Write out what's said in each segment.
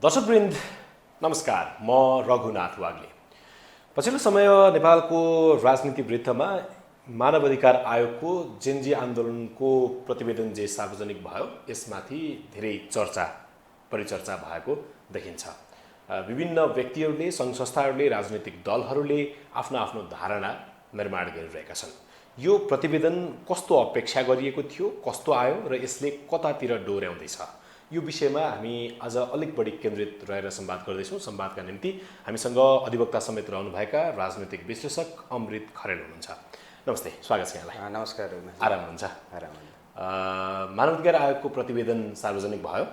दर्शकवृन्द नमस्कार, म रघुनाथ वाग्ले। पछिल्लो समय नेपालको राजनीति वृत्तमा मानवाधिकार आयोगको जेनजी आन्दोलनको प्रतिवेदन जे सार्वजनिक भयो यसमाथि धेरै परिचर्चा भएको देखिन्छ। विभिन्न व्यक्तिहरूले, सङ्घ संस्थाहरूले, राजनीतिक दलहरूले आफ्नो आफ्नो धारणा निर्माण गरिरहेका छन्। यो प्रतिवेदन कस्तो अपेक्षा गरिएको थियो, कस्तो आयो र यसले कतातिर डोर्याउँदैछ, यो विषयमा हामी आज अलिक बढी केन्द्रित रहेर संवाद गर्दैछौँ। संवादका निम्ति हामीसँग अधिवक्ता समेत रहनुभएका राजनीतिक विश्लेषक अमृत खरेल हुनुहुन्छ। नमस्ते, स्वागत छ यहाँलाई। नमस्कार। आराम हुनुहुन्छ? मानवाधिकार आयोगको प्रतिवेदन सार्वजनिक भयो,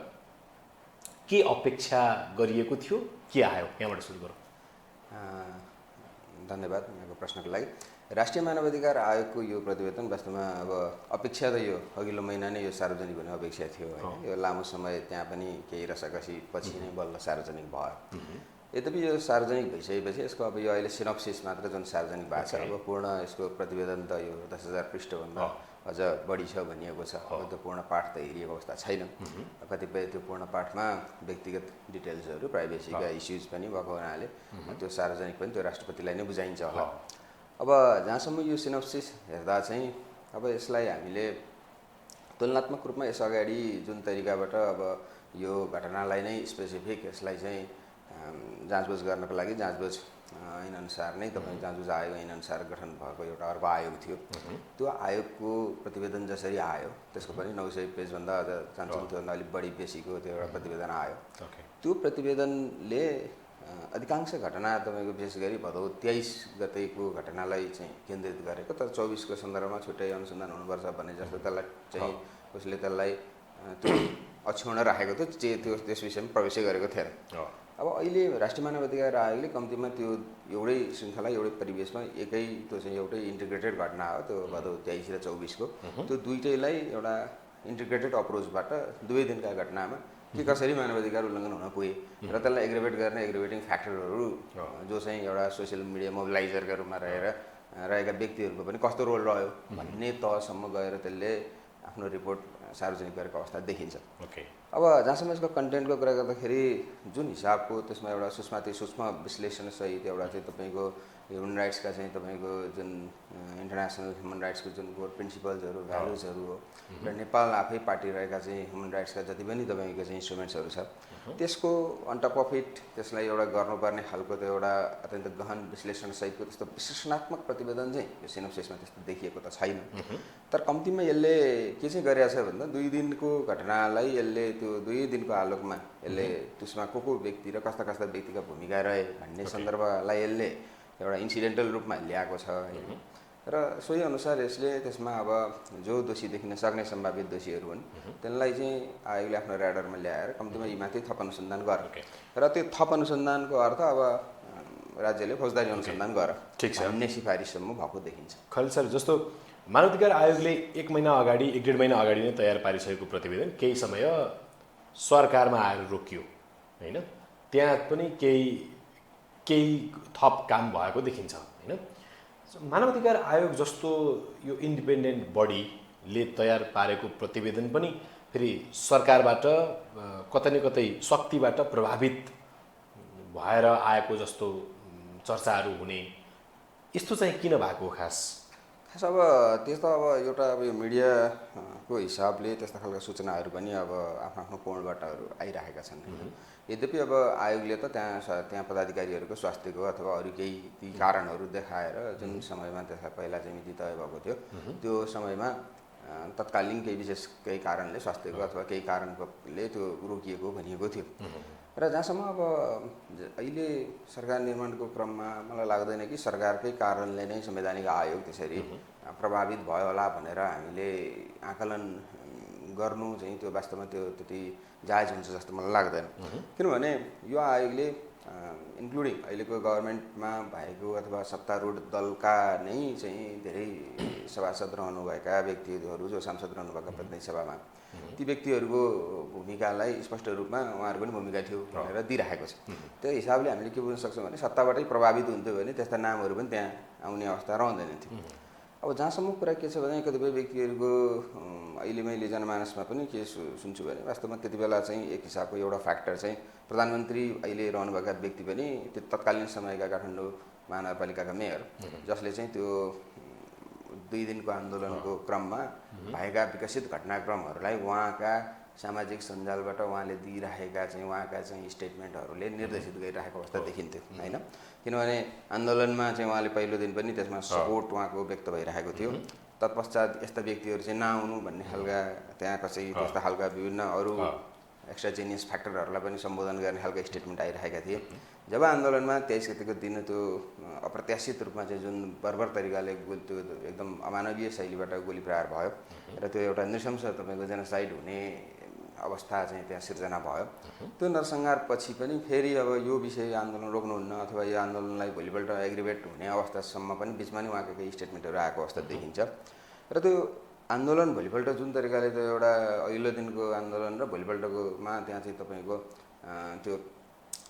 के अपेक्षा गरिएको थियो, के आयो, यहाँबाट सुरु गरौँ। धन्यवाद यहाँको प्रश्नको लागि। राष्ट्रिय मानवाधिकार आयोगको यो प्रतिवेदन वास्तवमा अब अपेक्षा त यो अघिल्लो महिना नै यो सार्वजनिक हुने अपेक्षा थियो होइन। यो लामो समय त्यहाँ पनि केही रसाकसी पछि नै बल्ल सार्वजनिक भयो। यद्यपि यो सार्वजनिक भइसकेपछि यसको अब यो अहिले सिनप्सिस मात्र जुन सार्वजनिक भएको छ, अब पूर्ण यसको प्रतिवेदन त यो 10,000 पृष्ठभन्दा अझ बढी छ भनिएको छ। अब त्यो पूर्ण पाठ त हेरिएको अवस्था छैन। कतिपय त्यो पूर्ण पाठमा व्यक्तिगत डिटेल्सहरू, प्राइभेसीका इस्युज पनि भएको हुनाले त्यो सार्वजनिक पनि त्यो राष्ट्रपतिलाई नै बुझाइन्छ होला। अब जहाँसम्म यो सिनप्सिस हेर्दा चाहिँ अब यसलाई हामीले तुलनात्मक रूपमा यस अगाडि जुन तरिकाबाट अब यो घटनालाई नै स्पेसिफिक यसलाई चाहिँ जाँचबुझ गर्नको लागि जाँचबुझ ऐनअनुसार नै तपाईँ जाँचबुझ आयोग ऐनअनुसार गठन भएको एउटा अर्को आयोग थियो। त्यो आयोगको प्रतिवेदन जसरी आयो त्यसको पनि 900 पेजभन्दा अझ चाहन्छौँ त्योभन्दा अलिक बढी बेसीको त्यो एउटा प्रतिवेदन आयो। त्यो प्रतिवेदनले अधिकांश घटना तपाईँको विशेष गरी भदौ 23 गतेको घटनालाई चाहिँ केन्द्रित गरेको, तर 24 को सन्दर्भमा छुट्टै अनुसन्धान हुनुपर्छ भन्ने जस्तो त्यसलाई चाहिँ उसले त्यसलाई त्यो अक्षुण्ण राखेको थियो, त्यो त्यस विषयमा प्रवेशै गरेको थिएन। अब अहिले राष्ट्रिय मानवाधिकार आयोगले कम्तीमा त्यो एउटै श्रृङ्खला एउटै परिवेशमा त्यो चाहिँ एउटै इन्टिग्रेटेड घटना हो त्यो भदौ 23 र 24 को, त्यो दुईटैलाई एउटा इन्टिग्रेटेड अप्रोचबाट दुवै दिनका घटनामा के कसरी मानवाधिकार उल्लङ्घन हुन पुगे र त्यसलाई एग्रिभेट गर्ने एग्रिभेटिङ फ्याक्टरहरू जो चाहिँ एउटा सोसियल मिडिया मोबिलाइजरका रूपमा रहेका व्यक्तिहरूको पनि कस्तो रोल रह्यो भन्ने तहसम्म गएर त्यसले आफ्नो रिपोर्ट सार्वजनिक गरेको अवस्था देखिन्छ। अब जहाँसम्म यसको कन्टेन्टको कुरा गर्दाखेरि जुन हिसाबको त्यसमा एउटा सूक्ष्म विश्लेषणसहित एउटा चाहिँ तपाईँको ह्युमन राइट्सका चाहिँ तपाईँको जुन इन्टरनेसनल ह्युमन राइट्सको जुन कोर प्रिन्सिपल्सहरू, भ्यालुजहरू हो र नेपाल आफै पाटिरहेका चाहिँ ह्युमन राइट्सका जति पनि तपाईँको चाहिँ इन्स्ट्रुमेन्ट्सहरू छ त्यसको अन टप अफ इट त्यसलाई एउटा गर्नुपर्ने खालको त्यो एउटा अत्यन्त गहन विश्लेषणसहितको त्यस्तो विश्लेषणात्मक प्रतिवेदन चाहिँ यो सिनप्सिसमा त्यस्तो देखिएको त छैन। तर कम्तीमा यसले के चाहिँ गरेको छ भन्दा 2 दिनको घटनालाई यसले त्यो 2 दिनको आलोकमा यसले त्यसमा को व्यक्ति र कस्ता कस्ता व्यक्तिका भूमिका रहे भन्ने सन्दर्भलाई यसले एउटा इन्सिडेन्टल रूपमा ल्याएको छ र सोही अनुसार यसले त्यसमा अब जो दोषी देखिन सक्ने सम्भावित दोषीहरू हुन् त्यसलाई चाहिँ आयोगले आफ्नो र्याडरमा ल्याएर कम्तीमा यीमाथि थप अनुसन्धान गर्यो र त्यो थप अनुसन्धानको अर्थ अब राज्यले फौजदारी अनुसन्धान गर भन्ने सिफारिससम्म भएको देखिन्छ। खरेल सर, जस्तो मानवाधिकार आयोगले 1 महिना अगाडि 1.5 महिना अगाडि नै तयार पारिसकेको प्रतिवेदन केही समय सरकारमा आएर रोकियो होइन, त्यहाँ पनि केही थप काम भएको देखिन्छ होइन। मानवाधिकार आयोग जस्तो यो इन्डिपेन्डेन्ट बडीले तयार पारेको प्रतिवेदन पनि फेरि सरकारबाट कतै न कतै शक्तिबाट प्रभावित भएर आएको जस्तो चर्चाहरू हुने, यस्तो चाहिँ किन भएको खास? अब त्यस्तो अब एउटा अब यो मिडियाको हिसाबले त्यस्ता खालका सूचनाहरू पनि अब आफ्नो कोणबाटहरू आइरहेका छन्। यद्यपि अब आयोगले त त्यहाँ पदाधिकारीहरूको स्वास्थ्यको अथवा अरू केही कारणहरू देखाएर जुन समयमा त्यसलाई पहिला चाहिँ मिति तय भएको थियो त्यो समयमा तत्कालीन केही कारणले स्वास्थ्यको अथवा केही कारणले त्यो रोकिएको भनिएको थियो। र जहाँसम्म अब अहिले सरकार निर्माणको क्रममा मलाई लाग्दैन कि सरकारकै कारणले नै संवैधानिक आयोग त्यसरी प्रभावित भयो होला भनेर हामीले आकलन गर्नु चाहिँ त्यो वास्तवमा त्यो त्यति जायज हुन्छ जस्तो मलाई लाग्दैन। किनभने यो आयोगले इन्क्लुडिङ अहिलेको गभर्मेन्टमा भएको अथवा सत्तारूढ दलका नै चाहिँ धेरै सभासद रहनुभएका व्यक्तिहरू जो सांसद रहनुभएका प्रतिनिधि सभामा ती व्यक्तिहरूको भूमिकालाई स्पष्ट रूपमा उहाँहरूको पनि भूमिका थियो भनेर दिइराखेको छ। त्यो हिसाबले हामीले के बुझ्न सक्छौँ भने सत्ताबाटै प्रभावित हुन्थ्यो भने त्यस्ता नामहरू पनि त्यहाँ आउने अवस्था रहँदैन थियो। अब जहाँसम्म कुरा के छ भने कतिपय व्यक्तिहरूको अहिले मैले जनमानसमा पनि के सुन्छु भने वास्तवमा त्यति बेला चाहिँ एक हिसाबको एउटा फ्याक्टर चाहिँ प्रधानमन्त्री अहिले रहनुभएका व्यक्ति पनि त्यो तत्कालीन समयका काठमाडौँ महानगरपालिकाका मेयर जसले चाहिँ त्यो 2 दिनको आन्दोलनको क्रममा भएका विकसित घटनाक्रमहरूलाई उहाँका सामाजिक सञ्जालबाट उहाँले दिइराखेका चाहिँ उहाँका चाहिँ स्टेटमेन्टहरूले निर्देशित गरिरहेको अवस्था देखिन्थ्यो होइन। किनभने आन्दोलनमा चाहिँ उहाँले पहिलो दिन पनि त्यसमा सपोर्ट उहाँको व्यक्त भइरहेको थियो। तत्पश्चात यस्ता व्यक्तिहरू चाहिँ नआउनु भन्ने खालका त्यहाँ कसै त्यस्ता खालका विभिन्न अरू एक्स्ट्राजेनियस फ्याक्टरहरूलाई पनि सम्बोधन गर्ने खालका स्टेटमेन्ट आइरहेका थिए। जब आन्दोलनमा 23 गतेको दिन त्यो अप्रत्याशित रूपमा चाहिँ जुन बर्बर तरिकाले त्यो एकदम अमानवीय शैलीबाट गोली प्रहार भयो र त्यो एउटा नृशंस तपाईँको जेनोसाइड हुने अवस्था चाहिँ त्यहाँ सिर्जना भयो। त्यो नरसंहारपछि पनि फेरि अब यो विषय आन्दोलन रोक्नुहुन्न अथवा यो आन्दोलनलाई भोलिपल्ट एग्रिभेट हुने अवस्थासम्म पनि बिचमा नै उहाँका केही स्टेटमेन्टहरू आएको अवस्था देखिन्छ। र त्यो आन्दोलन भोलिपल्ट जुन तरिकाले त्यो एउटा अघिल्लो दिनको आन्दोलन र भोलिपल्टकोमा त्यहाँ चाहिँ तपाईँको त्यो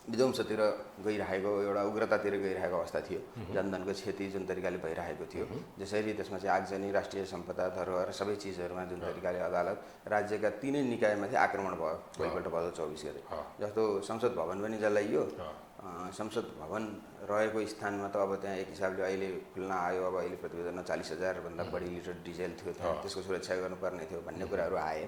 विध्वंसतिर गइरहेको एउटा उग्रतातिर गइरहेको अवस्था थियो। जनधनको क्षति जुन तरिकाले भइरहेको थियो, जसरी त्यसमा चाहिँ आगजनी, राष्ट्रिय सम्पदा, धरोहर सबै चिजहरूमा जुन तरिकाले अदालत राज्यका 3 निकायमाथि आक्रमण भयो भोलिपल्ट भदौ 24 गते। जस्तो संसद भवन पनि जलाइयो। संसद भवन रहेको स्थानमा त अब त्यहाँ एक हिसाबले अहिले खुल्न आयो, अब अहिले प्रतिवेदनमा 40,000 भन्दा बढी लिटर डिजेल थियो, त्यसको सुरक्षा गर्नुपर्ने थियो भन्ने कुराहरू आए।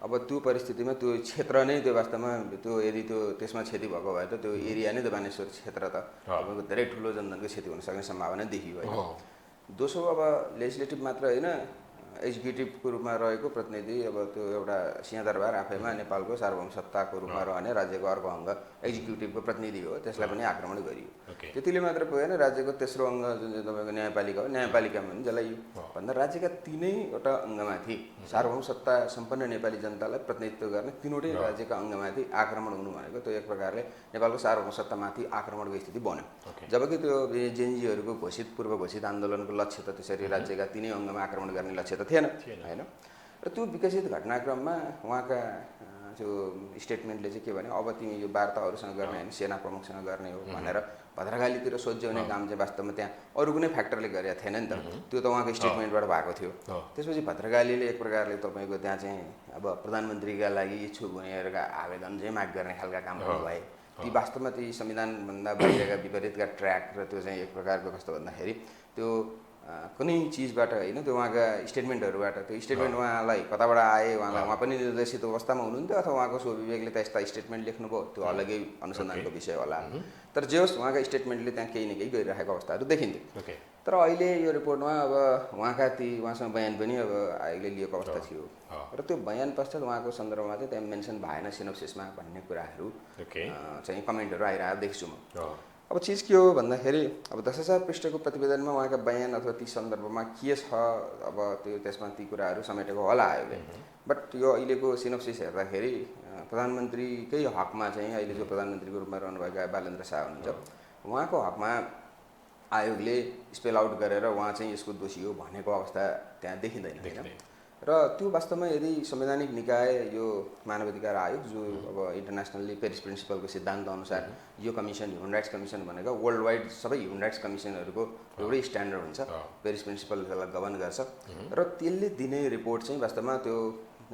अब त्यो परिस्थितिमा त्यो क्षेत्र नै त्यो वास्तवमा त्यो यदि त्यो त्यसमा क्षति भएको भए त त्यो एरिया नै त बानेश्वर क्षेत्र त तपाईँको धेरै ठुलो जनधनको क्षति हुन सक्ने सम्भावना देखियो होइन। दोस्रो अब लेजिस्लेटिभ मात्र होइन, एक्जिक्युटिभको रूपमा रहेको प्रतिनिधि अब त्यो एउटा सिंहदरबार आफैमा नेपालको सार्वभौम सत्ताको रूपमा रहने राज्यको अर्को अङ्ग एक्जिक्युटिभको प्रतिनिधि हो, त्यसलाई पनि आक्रमण गरियो। त्यतिले मात्र पुगेन, राज्यको तेस्रो अङ्ग जुन चाहिँ तपाईँको न्यायपालिका हो, न्यायपालिकामा पनि जलाइयो। भन्दा राज्यका 3वटा अङ्गमाथि सार्वभौम सत्ता सम्पन्न नेपाली जनतालाई प्रतिनिधित्व गर्ने 3वटै राज्यका अङ्गमाथि आक्रमण हुनु भनेको त्यो एक प्रकारले नेपालको सार्वभौम सत्तामाथि आक्रमणको स्थिति बन्यो। जबकि त्यो जेएनजीहरूको पूर्व घोषित आन्दोलनको लक्ष्य त त्यसरी राज्यका 3 अङ्गमा आक्रमण गर्ने लक्ष्य त थिएन होइन। र त्यो विकसित घटनाक्रममा उहाँका त्यो स्टेटमेन्टले चाहिँ के भने अब तिमी यो वार्ता अरूसँग गर्ने होइन, सेना प्रमुखसँग गर्ने हो भनेर भद्रकालीतिर सोझ्याउने काम चाहिँ वास्तवमा त्यहाँ अरू कुनै फ्याक्टरले गरेका थिएन नि त, त्यो त उहाँको स्टेटमेन्टबाट भएको थियो। त्यसपछि भद्रकालीले एक प्रकारले तपाईँको त्यहाँ चाहिँ अब प्रधानमन्त्रीका लागि इच्छुक हुनेहरूका आवेदन चाहिँ माग गर्ने खालका कामहरू भए। ती वास्तवमा ती संविधानभन्दा बाहिरका विपरीतका ट्र्याक र त्यो चाहिँ एक प्रकारको कस्तो भन्दाखेरि त्यो कुनै चिजबाट होइन, त्यो उहाँका स्टेटमेन्टहरूबाट त्यो स्टेटमेन्ट उहाँलाई कताबाट आए, उहाँ पनि निर्देशित अवस्थामा हुनुहुन्थ्यो अथवा उहाँको स्वविवेकले त्यस्ता स्टेटमेन्ट लेख्नुभयो, त्यो अलग्गै अनुसन्धानको विषय होला। तर जे होस् उहाँका स्टेटमेन्टले त्यहाँ केही न केही गरिरहेको अवस्थाहरू देखिन्थ्यो। तर अहिले यो रिपोर्टमा अब उहाँसँग बयान पनि अब आयोगले लिएको अवस्था थियो र त्यो बयान पश्चात उहाँको सन्दर्भमा चाहिँ त्यहाँ मेन्सन भएन सिनोप्सिसमा भन्ने कुराहरू चाहिँ कमेन्टहरू आइरहेको देख्छु म। अब चिज के हो भन्दाखेरि अब 10,000 पृष्ठको प्रतिवेदनमा उहाँका बयान अथवा ती सन्दर्भमा के छ, अब त्यो त्यसमा ती कुराहरू समेटेको होला आयोगले। बट यो अहिलेको सिनोप्सिस हेर्दाखेरि प्रधानमन्त्रीकै हकमा चाहिँ अहिले जो प्रधानमन्त्रीको रूपमा रहनुभएका बालेन्द्र शाह हुनुहुन्छ, उहाँको हकमा आयोगले स्पेल आउट गरेर उहाँ चाहिँ यसको दोषी हो भनेको अवस्था त्यहाँ देखिँदैन होइन। र त्यो वास्तवमा यदि संवैधानिक निकाय यो मानवाधिकार आयोग जो अब इन्टरनेसनल्ली पेरिस प्रिन्सिपलको सिद्धान्त अनुसार यो कमिसन, ह्युमन राइट्स कमिसन भनेको वर्ल्ड वाइड सबै ह्युमन राइट्स कमिसनहरूको एउटै स्ट्यान्डर्ड हुन्छ, पेरिस प्रिन्सिपल त्यसलाई गभर्न गर्छ र त्यसले दिने रिपोर्ट चाहिँ वास्तवमा त्यो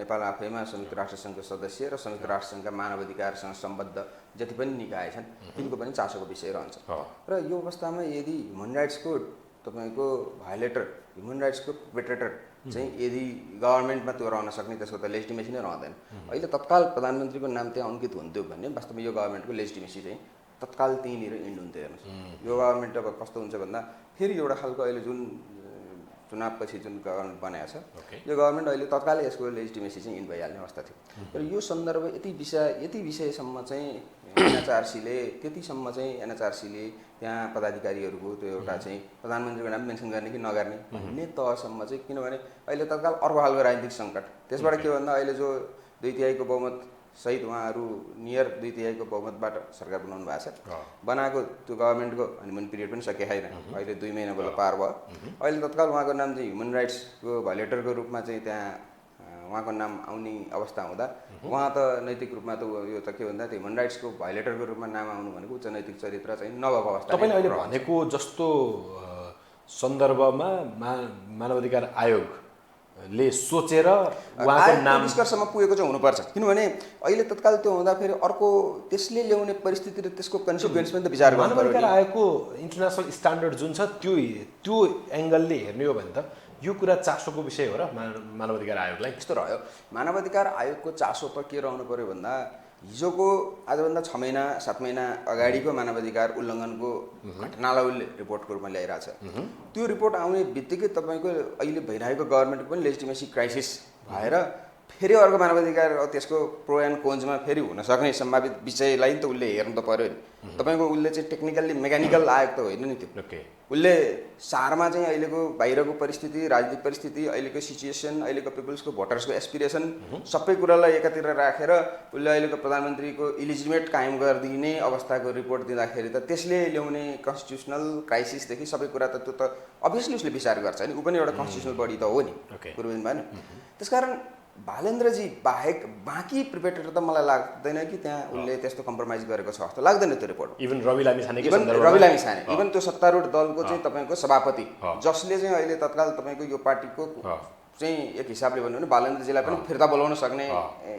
नेपाल आफैमा संयुक्त राष्ट्रसङ्घको सदस्य र संयुक्त राष्ट्रसङ्घका मानवाधिकारसँग सम्बद्ध जति पनि निकाय छन् तिनको पनि चासोको विषय रहन्छ। र यो अवस्थामा यदि ह्युमन राइट्सको तपाईँको भायोलेटर, ह्युमन राइट्सको पर्पेट्रेटर चाहिँ यदि गभर्मेन्टमा त्यो रहन सक्ने, त्यसको त लेजिटिमेसी नै रहँदैन। अहिले तत्काल प्रधानमन्त्रीको नाम त्यहाँ अङ्कित हुन्थ्यो भने वास्तवमा यो गभर्मेन्टको लेजिटिमेसी चाहिँ तत्काल त्यहीँनिर इन्ड हुन्थ्यो। हेर्नुहोस् यो गभर्मेन्ट अब कस्तो हुन्छ भन्दा फेरि एउटा खालको अहिले जुन चुनावपछि जुन गभर्मेन्ट बनाएको छ यो गभर्मेन्ट अहिले तत्कालै यसको लेजिटिमेसी चाहिँ इन्ड भइहाल्ने अवस्था थियो। र यो सन्दर्भ यति विषयसम्म चाहिँ एनएचआरसीले त्यहाँ पदाधिकारीहरूको त्यो एउटा चाहिँ प्रधानमन्त्रीको नाम मेन्सन गर्ने कि नगर्ने भन्ने तहसम्म चाहिँ, किनभने अहिले तत्काल अर्को खालको राजनीतिक सङ्कट त्यसबाट के भन्दा अहिले जो 2/3 बहुमत सहित उहाँहरू नियर 2/3 बहुमतबाट सरकार बनाउनु भएको छ, बनाएको त्यो गभर्मेन्टको हनिमुन पिरियड पनि सकिएको छैन, अहिले 2 महिना बल्ल पार भयो। अहिले तत्काल उहाँको नाम चाहिँ ह्युमन राइट्सको भायोलेटरको रूपमा चाहिँ त्यहाँ उहाँको नाम आउने अवस्था हुँदा उहाँ त नैतिक रूपमा त यो त के भन्दा त्यो ह्युमन राइट्सको भायोलेटरको रूपमा नाम आउनु भनेको उच्च नैतिक चरित्र चाहिँ नभएको अवस्था। तपाईँले अहिले भनेको जस्तो सन्दर्भमा मानवाधिकार आयोग ले सोचेर उहाँको आयोगको नाम निष्कर्षमा पुगेको चाहिँ हुनुपर्छ किनभने अहिले तत्काल त्यो हुँदाखेरि अर्को त्यसले ल्याउने परिस्थिति र त्यसको कन्सिक्वेन्स पनि त विचार गर्नु मानवाधिकार पर्यो नि। आयोगको इन्टरनेसनल स्ट्यान्डर्ड जुन छ त्यो एङ्गलले हेर्ने हो भने त यो कुरा चासोको विषय हो र मानवाधिकार आयोगलाई। यस्तो रह्यो मानवाधिकार आयोगको चासो त के रहनु पर्यो भन्दा हिजोको आजभन्दा 6 महिना 7 महिना अगाडिको मानवाधिकार उल्लङ्घनको घटनालाई उसले रिपोर्टको रूपमा ल्याइरहेछ। त्यो रिपोर्ट आउने बित्तिकै तपाईँको अहिले भइरहेको गभर्मेन्टको पनि लेजिटिमेसी क्राइसिस भएर फेरि अर्को मानवाधिकार त्यसको प्रो एन्ड कोन्समा फेरि हुन सक्ने सम्भावित विषयलाई त उसले हेर्नु त पर्यो नि। तपाईँको उसले चाहिँ टेक्निकल्ली मेकानिकल आयोग त होइन नि त्यो। उसले सारमा चाहिँ अहिलेको बाहिरको परिस्थिति राजनीतिक परिस्थिति अहिलेको सिचुएसन अहिलेको पिपुल्सको भोटर्सको एस्पिरेसन सबै कुरालाई एकातिर राखेर उसले अहिलेको प्रधानमन्त्रीको इलिजिमेट कायम गरिदिने अवस्थाको रिपोर्ट दिँदाखेरि त त्यसले ल्याउने कन्स्टिट्युसनल क्राइसिसदेखि सबै कुरा त त्यो त अभियसली उसले विचार गर्छ नि। ऊ पनि एउटा कन्स्टिट्युसनल बडी त हो नि पूर्वजन भएन। त्यसकारण भालेन्द्रजी बाहेक बाँकी प्रिपेरेटर त मलाई लाग्दैन कि त्यहाँ उसले त्यस्तो कम्प्रोमाइज गरेको छ जस्तो लाग्दैन त्यो report. Even Ravi Lamichhane even त्यो सत्तारूढ दलको चाहिँ तपाईँको सभापति जसले चाहिँ अहिले तत्काल तपाईँको यो पार्टीको चाहिँ एक हिसाबले भन्नु भने बालेन्द्रजीलाई पनि फिर्ता बोलाउन सक्ने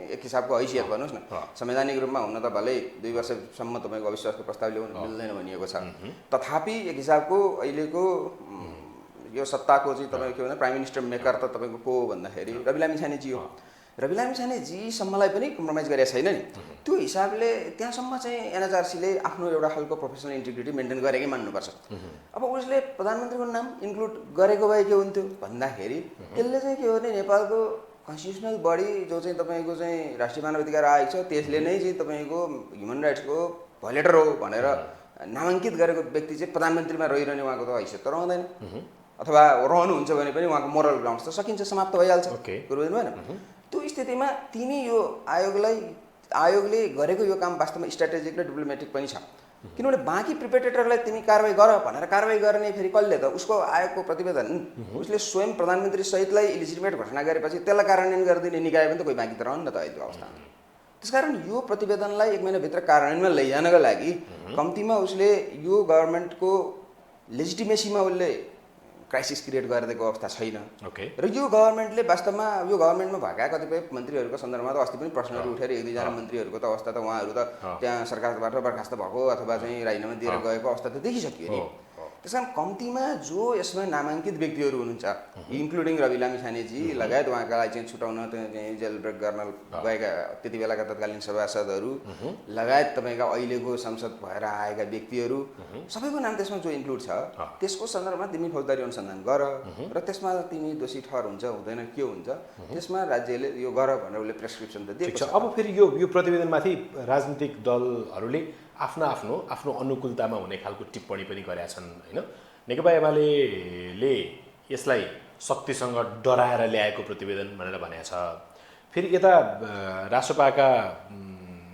एक हिसाबको हैसियत भन्नुहोस् न। संवैधानिक रूपमा हुन त भलै 2 वर्षसम्म तपाईँको अविश्वासको प्रस्ताव ल्याउनु मिल्दैन भनिएको छ। तथापि एक हिसाबको अहिलेको यो सत्ताको चाहिँ तपाईँको के भन्दा प्राइम मिनिस्टर मेकर त तपाईँको को भन्दाखेरि रवि लामिछानेजी हो। रवि लामिछानेजीसम्मलाई पनि कम्प्रोमाइज गरेको छैन नि। त्यो हिसाबले त्यहाँसम्म चाहिँ एनएचआरसीले आफ्नो एउटा खालको प्रोफेसनल इन्टिग्रिटी मेन्टेन गरेकै मान्नुपर्छ। अब उसले प्रधानमन्त्रीको नाम इन्क्लुड गरेको भए के हुन्थ्यो भन्दाखेरि त्यसले चाहिँ के हो भने नेपालको कन्स्टिट्युसनल बडी जो चाहिँ तपाईँको चाहिँ राष्ट्रिय मानवाधिकार आयोग छ त्यसले नै चाहिँ तपाईँको ह्युमन राइट्सको भयोलेटर हो भनेर नामाङ्कित गरेको व्यक्ति चाहिँ प्रधानमन्त्रीमा रहिरहने उहाँको त हैसियत त रहँदैन। अथवा रहनुहुन्छ भने पनि उहाँको मोरल ग्राउन्ड्स त सकिन्छ समाप्त भइहाल्छ कुरो भएन। त्यो स्थितिमा तिमी यो आयोगले गरेको यो काम वास्तवमा स्ट्राटेजिक र डिप्लोमेटिक पनि छ किनभने बाँकी प्रिपेरेटरलाई तिमी कारवाही गर भनेर कारवाही गर्ने फेरि कसले त उसको आयोगको प्रतिवेदन उसले स्वयं प्रधानमन्त्री सहितलाई इलिजिटिमेट घोषणा गरेपछि त्यसलाई कार्यान्वयन गरिदिने निकाय पनि त कोही बाँकी त रहन्न त अहिले त्यो अवस्थामा। त्यसकारण यो प्रतिवेदनलाई 1 महिनाभित्र कार्यान्वयनमा लैजानका लागि कम्तीमा उसले यो गभर्मेन्टको लेजिटिमेसीमा उसले क्राइसिस क्रिएट गरिदिएको अवस्था छैन। र यो गभर्मेन्टले वास्तवमा यो गभर्मेन्टमा भएका कतिपय मन्त्रीहरूको सन्दर्भमा त अस्ति पनि प्रश्नहरू उठेर 1-2जना मन्त्रीहरूको त अवस्था त उहाँहरू त त्यहाँ सरकारबाट बर्खास्त भएको अथवा चाहिँ राजीनामा दिएर गएको अवस्था त देखिसकियो नि। त्यसकारण कम्तीमा जो यसमा नामाङ्कित व्यक्तिहरू हुनुहुन्छ इन्क्लुडिङ रवि लामिछानेजी लगायत उहाँलाई चाहिँ छुटाउन चाहिँ जेल ब्रेक गर्न गएका त्यति बेलाका तत्कालीन सभासदहरू लगायत तपाईँका अहिलेको संसद भएर आएका व्यक्तिहरू सबैको नाम त्यसमा जो इन्क्लुड छ त्यसको सन्दर्भमा तिमी फौजदारी अनुसन्धान गर र त्यसमा तिमी दोषी ठहर हुन्छ हुँदैन के हुन्छ त्यसमा राज्यले यो गर भनेर उसले प्रेस्क्रिप्सन त दिएको छ। अब फेरि यो प्रतिवेदनमाथि राजनीतिक दलहरूले आफ्नो अनुकूलतामा हुने खालको टिप्पणी पनि गरेका छन् होइन। नेकपा एमाले यसलाई शक्तिसँग डराएर ल्याएको प्रतिवेदन भनेर भनेको छ। फेरि यता राष्ट्रपाका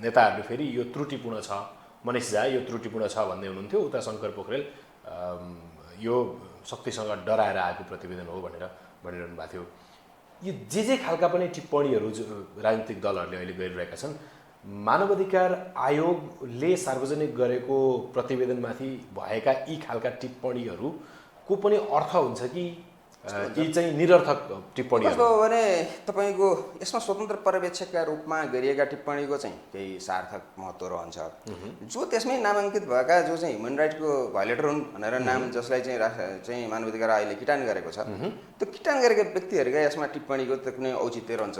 नेताहरूले फेरि यो त्रुटिपूर्ण छ मनिष झा यो त्रुटिपूर्ण छ भन्दै हुनुहुन्थ्यो। उता शङ्कर पोखरेल यो शक्तिसँग डराएर आएको प्रतिवेदन हो भनेर भनिरहनु भएको थियो। यो जे खालका पनि टिप्पणीहरू राजनीतिक दलहरूले अहिले गरिरहेका छन् मानवाधिकार आयोगले सार्वजनिक गरेको प्रतिवेदनमाथि भएका यी खालका टिप्पणीहरूको पनि अर्थ हुन्छ कि यी चाहिँ निरर्थक टिप्पणीहरू कस्तो हो भने तपाईँको यसमा स्वतन्त्र पर्यवेक्षकका रूपमा गरिएका टिप्पणीको चाहिँ केही सार्थक महत्त्व रहन्छ। जो त्यसमै नामाङ्कित भएका जो चाहिँ ह्युमन राइट्सको भयोलेटर हुन् भनेर नाम जसलाई चाहिँ मानवाधिकार आयोगले किटान गरेको छ त्यो किटान गरेका व्यक्तिहरूका यसमा टिप्पणीको त कुनै औचित्य रहन्छ।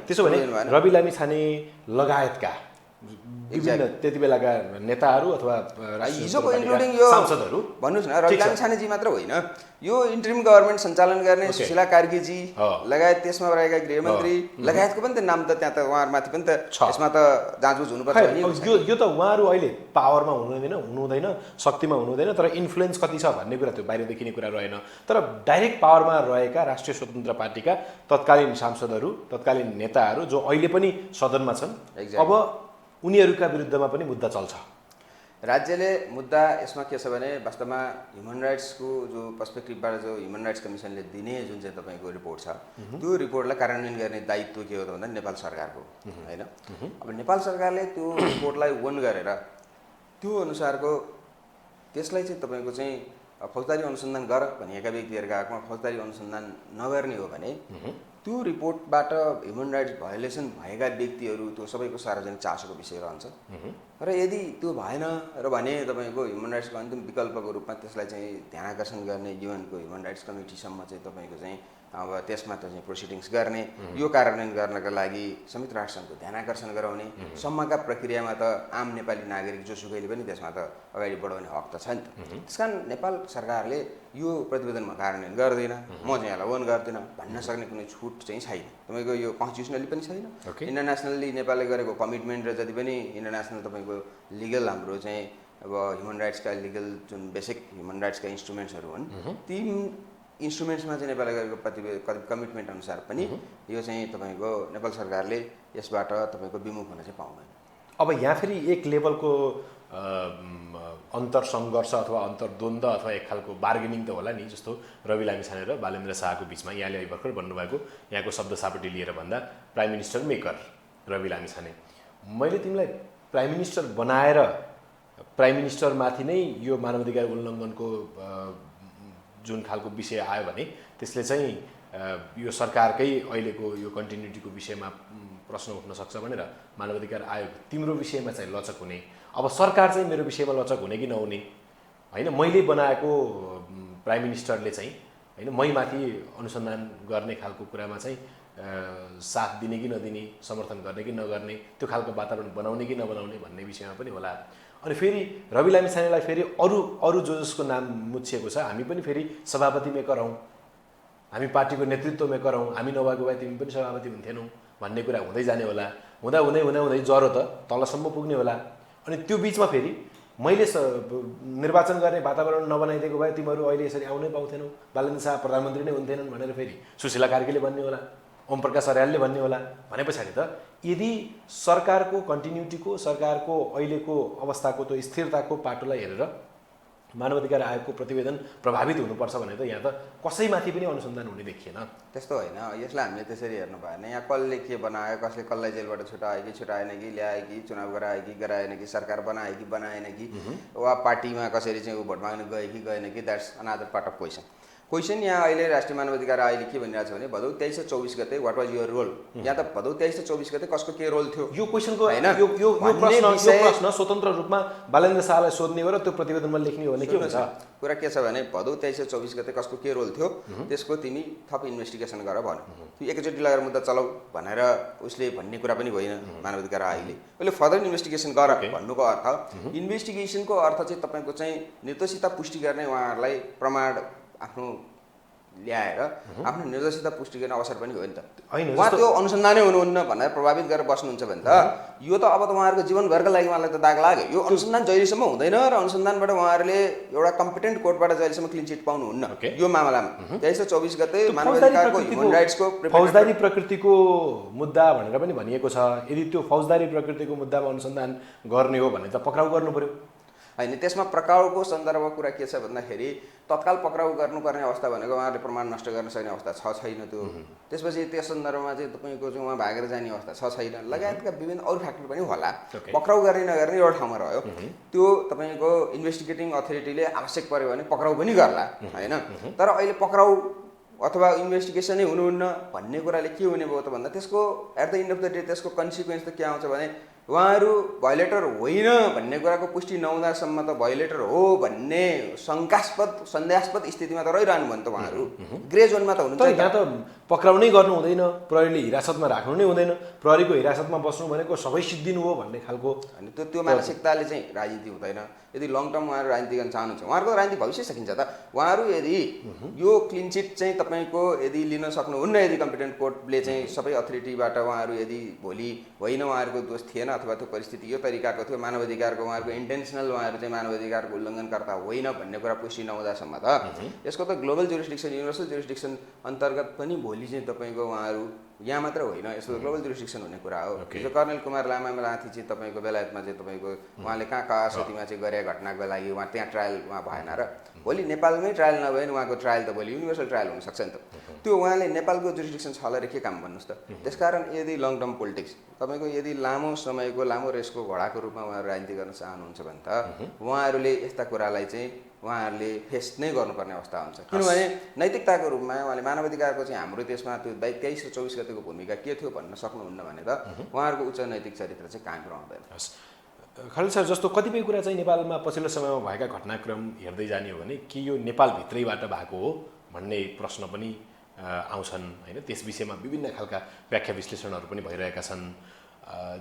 त्यसो भने रवि लामिछाने लगायतका विभिन्न त्यति बेलाका नेताहरू अथवा हिजोको इन्क्लुडिङ यो सांसदहरू भन्नुहोस् न रवि लामिछानेजी मात्र होइन यो इन्टरिम गभर्मेन्ट सञ्चालन गर्ने सुशीला कार्कीजी लगायत त्यसमा रहेका गृहमन्त्री लगायतको पनि त नाम त त्यहाँ त उहाँहरूमाथि पनि त यसमा त जाँचबुझ हुनुपर्छ नि। यो त उहाँहरू अहिले पावरमा हुनुहुँदैन शक्तिमा हुनुहुँदैन तर इन्फ्लुएन्स कति छ भन्ने कुरा त्यो बाहिर देखिने कुरा रहेन। तर डाइरेक्ट पावरमा रहेका राष्ट्रिय स्वतन्त्र पार्टीका तत्कालीन सांसदहरू तत्कालीन नेताहरू जो अहिले पनि सदनमा छन् अब उनीहरूका विरुद्धमा पनि मुद्दा चल्छ। राज्यले मुद्दा यसमा के छ भने वास्तवमा ह्युमन राइट्सको जो पर्सपेक्टिभबाट जो ह्युमन राइट्स कमिसनले दिने जुन चाहिँ तपाईँको रिपोर्ट छ त्यो रिपोर्टलाई कार्यान्वयन गर्ने दायित्व के हो त भन्दा नेपाल सरकारको होइन। अब नेपाल सरकारले त्यो रिपोर्टलाई वन गरेर त्यो अनुसारको त्यसलाई चाहिँ तपाईँको चाहिँ फौजदारी अनुसन्धान गर भनिएका व्यक्तिहरूका हकमा फौजदारी अनुसन्धान नगर्ने हो भने त्यो रिपोर्टबाट ह्युमन राइट्स भायोलेसन भएका व्यक्तिहरू त्यो सबैको सार्वजनिक चासोको विषय रहन्छ र यदि त्यो भएन र भने तपाईँको ह्युमन राइट्सको अन्तिम विकल्पको रूपमा त्यसलाई चाहिँ ध्यानाकर्षण गर्ने युएनको ह्युमन राइट्स कमिटीसम्म चाहिँ तपाईँको चाहिँ अब त्यसमा त चाहिँ प्रोसिडिङ्स गर्ने यो कार्यान्वयन गर्नका लागि संयुक्त राष्ट्रसङ्घको ध्यानाकर्षण गराउने सम्मका प्रक्रियामा त आम नेपाली नागरिक जोसुकैले पनि त्यसमा त अगाडि बढाउने हक त छ नि त। त्यस कारण नेपाल सरकारले यो प्रतिवेदनमा कार्यान्वयन गर्दैन, म चाहिँ यसलाई वन गर्दिनँ भन्न सक्ने कुनै छुट चाहिँ छैन। तपाईँको यो कन्स्टिट्युसनली पनि छैन, इन्टरनेसनल्ली नेपालले गरेको कमिटमेन्ट र जति पनि इन्टरनेसनल तपाईँको लिगल हाम्रो चाहिँ अब ह्युमन राइट्सका लिगल जुन बेसिक ह्युमन राइट्सका इन्स्ट्रुमेन्ट्सहरू हुन् ती इन्स्ट्रुमेन्ट्समा चाहिँ नेपालले गरेको कमिटमेन्ट अनुसार पनि यो चाहिँ तपाईँको नेपाल सरकारले यसबाट तपाईँको विमुख हुन चाहिँ पाउँदैन। अब यहाँ फेरि एक लेभलको अन्तर सङ्घर्ष अथवा अन्तर्द्वन्द्व अथवा एक खालको बार्गेनिङ त होला नि, जस्तो रवि लामिछाने र बालेन्द्र शाहको बिचमा यहाँले अहिले भर्खर भन्नुभएको यहाँको शब्द सापटी लिएर भन्दा prime minister maker Ravi Lamichhane, मैले तिमीलाई प्राइम मिनिस्टर बनाएर प्राइम मिनिस्टरमाथि नै यो मानवाधिकार उल्लङ्घनको जुन खालको विषय आयो भने त्यसले चाहिँ यो सरकारकै अहिलेको यो कन्टिन्युटीको विषयमा प्रश्न उठ्न सक्छ भनेर मानवाधिकार आयोग तिम्रो विषयमा चाहिँ लचक हुने, अब सरकार चाहिँ मेरो विषयमा लचक हुने कि नहुने होइन, मैले बनाएको प्राइम मिनिस्टरले चाहिँ होइन मैमाथि अनुसन्धान गर्ने खालको कुरामा चाहिँ साथ दिने कि नदिने, समर्थन गर्ने कि नगर्ने, त्यो खालको वातावरण बनाउने कि नबनाउने भन्ने विषयमा पनि होला। अनि फेरि रवि लामिछानेलाई फेरि अरू जसको नाम मुछिएको छ, हामी पनि फेरि सभापति मेकर हौँ, हामी पार्टीको नेतृत्व मेकर हौँ, हामी नभएको भए तिमी पनि सभापति हुन्थेनौ भन्ने कुरा हुँदै जाने होला। हुँदा हुँदै जरो त तलसम्म पुग्ने होला। अनि त्यो बिचमा फेरि मैले निर्वाचन गर्ने वातावरण नबनाइदिएको भए तिमीहरू अहिले यसरी आउनै पाउँथेनौ, बालेन्द्र शाह प्रधानमन्त्री नै हुन्थेनन् भनेर फेरि सुशीला कार्कीले भन्ने होला, ओम प्रकाश अर्यालले भन्ने होला। भने पछाडि त यदि सरकारको कन्टिन्युटीको, सरकारको अहिलेको अवस्थाको त्यो स्थिरताको पाटोलाई हेरेर मानवाधिकार आयोगको प्रतिवेदन प्रभावित हुनुपर्छ भने त यहाँ त कसैमाथि पनि अनुसन्धान हुने देखिएन। त्यस्तो होइन, यसलाई हामीले त्यसरी हेर्नु भएन। यहाँ कसले के बनायो, कसले कसलाई जेलबाट छुटायो कि छुटाएन कि, ल्यायो कि, चुनाव गरायो कि गराएन कि, सरकार बनायो कि बनाएन कि, वा पार्टीमा कसरी चाहिँ ऊ भोट माग्न गयो कि गएन कि, that's another part of question. यहाँ अहिले राष्ट्रिय मानवाधिकार आयोगले के भनिरहेको छ भने भदौ 23 र 24 गते व्हाट वाज योर रोल, यहाँ त भदौ 23 र 24 गते कसको के रोल थियो यो क्वेसनको होइन, यो प्रश्न स्वतन्त्र रूपमा बालेन्द्र शाहलाई सोध्ने हो र त्यो प्रतिवेदनमा लेख्ने हो भने के हुन्छ? कुरा के छ भने भदौ 23 र 24 गते कसको के रोल थियो त्यसको तिमी थप इन्भेस्टिगेसन गर भन्यो। त्यो एकैचोटि लगेर मुद्दा चलाऊ भनेर उसले भन्ने कुरा पनि होइन मानवाधिकार आयोगले। उसले फर्दर इन्भेस्टिगेसन गर भन्नुको अर्थ, इन्भेस्टिगेसनको अर्थ चाहिँ तपाईँको चाहिँ निर्दोषिता पुष्टि गर्ने उहाँहरूलाई प्रमाण आफ्नो ल्याएर आफ्नो निर्दोषिता पुष्टि गर्ने अवसर पनि हो नि त। उहाँ त्यो अनुसन्धानै हुनुहुन्न भनेर प्रभावित गरेर बस्नुहुन्छ भने त यो त अब त उहाँहरूको जीवनभरका लागि उहाँलाई त दाग लाग्यो। यो अनुसन्धान जहिलेसम्म हुँदैन र अनुसन्धानबाट उहाँहरूले एउटा कम्पिटेन्ट कोर्टबाट जहिलेसम्म क्लिन चिट पाउनुहुन्न यो मामलामा 23 र 24 गते मानवाधिकारको ह्युमन राइट्सको फौजदारी प्रकृतिको मुद्दा भनेर पनि भनिएको छ। यदि त्यो फौजदारी प्रकृतिको मुद्दामा अनुसन्धान गर्ने हो भने त पक्राउ गर्नु पर्यो होइन। त्यसमा पक्राउको सन्दर्भमा कुरा के छ भन्दाखेरि तत्काल पक्राउ गर्नुपर्ने अवस्था भनेको उहाँहरूले प्रमाण नष्ट गर्न सक्ने अवस्था छ छैन त्यो। त्यसपछि त्यस सन्दर्भमा चाहिँ तपाईँको चाहिँ उहाँ भागेर जाने अवस्था छ छैन लगायतका विभिन्न अरू फ्याक्टर पनि होला। पक्राउ गर्ने नगर्ने एउटा ठाउँमा रह्यो, त्यो तपाईँको इन्भेस्टिगेटिङ अथोरिटीले आवश्यक पर्यो भने पक्राउ पनि गर्ला होइन। तर अहिले पक्राउ अथवा इन्भेस्टिगेसनै हुनुहुन्न भन्ने कुराले के हुने भयो त भन्दा त्यसको at the end of the day त्यसको कन्सिक्वेन्स त के आउँछ भने उहाँहरू भयोलेटर होइन भन्ने कुराको पुष्टि नहुँदासम्म त भयोलेटर हो भन्ने शङ्कास्पद सन्देहास्पद स्थितिमा त रहिरहनु भयो नि त उहाँहरू, ग्रे जोनमा त हुनुहुन्छ। यहाँ त पक्राउ नै गर्नु हुँदैन, प्रहरीले हिरासतमा राख्नु नै हुँदैन, प्रहरीको हिरासतमा बस्नु भनेको सबै सिद्धिनु हो भन्ने खालको अनि त्यो मानसिकताले चाहिँ राजनीति हुँदैन। यदि लङ टर्म उहाँहरू राजनीति गर्न चाहनुहुन्छ, उहाँहरूको राजनीति भविष्य सकिन्छ त। उहाँहरू यदि यो क्लिन चिट चाहिँ तपाईँको यदि लिन सक्नुहुन्न, यदि कम्पिटेन्ट कोर्टले चाहिँ सबै अथोरिटीबाट उहाँहरू यदि भोलि होइन उहाँहरूको दोष थिएन अथवा त्यो परिस्थिति यो तरिकाको थियो, मानवाधिकारको उहाँहरूको इन्टेन्सनल उहाँहरू चाहिँ मानवाधिकारको उल्लङ्घनकर्ता होइन भन्ने कुरा पुष्टि नहुँदासम्म त यसको त ग्लोबल जुरिस्डिक्सन युनिभर्सल जुरिस्डिक्सन अन्तर्गत पनि भोलि चाहिँ तपाईँको उहाँहरू यहाँ मात्र होइन, यसको ग्लोबल जुरिस्डिक्सन हुने कुरा हो। जो कर्णेल कुमार लामामाथि चाहिँ तपाईँको बेलायतमा चाहिँ तपाईँको उहाँले कहाँ असोतीमा चाहिँ गरेका घटनाको लागि उहाँ त्यहाँ ट्रायल उहाँ भएन र भोलि नेपालमै ट्रायल नभए नि उहाँको ट्रायल त भोलि युनिभर्सल ट्रायल हुनसक्छ नि त। त्यो उहाँले नेपालको जुरिस्डिक्सन छ र के काम भन्नुहोस् त। त्यसकारण यदि लङ टर्म पोलिटिक्स तपाईँको यदि लामो समयको लामो रेसको घोडाको रूपमा उहाँहरू राजनीति गर्न चाहनुहुन्छ भने त उहाँहरूले यस्ता कुरालाई चाहिँ उहाँहरूले फेस नै गर्नुपर्ने अवस्था हुन्छ। किनभने नैतिकताको रूपमा उहाँले मानवाधिकारको चाहिँ हाम्रो देशमा त्यो 23 र 24 गतिको भूमिका के थियो भन्न सक्नुहुन्न भने त उहाँहरूको उच्च नैतिक चरित्र चाहिँ कायम रहँदैन। खरेल सर, जस्तो कतिपय कुरा चाहिँ नेपालमा पछिल्लो समयमा भएका घटनाक्रम हेर्दै जाने हो भने कि यो नेपालभित्रैबाट भएको हो भन्ने प्रश्न पनि आउँछन् होइन। त्यस विषयमा विभिन्न खालका व्याख्या विश्लेषणहरू पनि भइरहेका छन्।